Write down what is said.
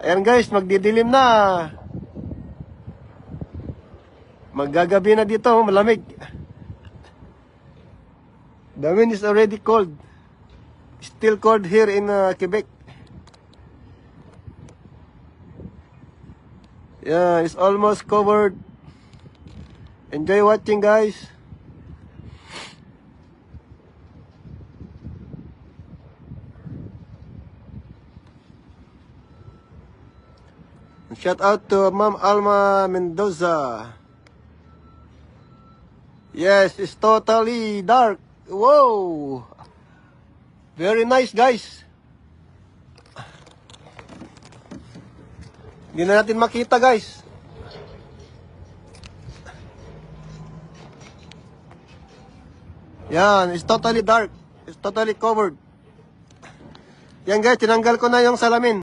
Ayan guys, magdidilim na. Maggagabi na dito, malamig. The wind is already cold. Still cold here in Quebec. Yeah, it's almost covered. Enjoy watching, guys. Shout out to Ma'am Alma Mendoza. Yes, it's totally dark. Whoa! Very nice, guys. Hindi na natin makita, guys. Yan, it's totally dark. It's totally covered. Yan, guys, tinanggal ko na yung salamin.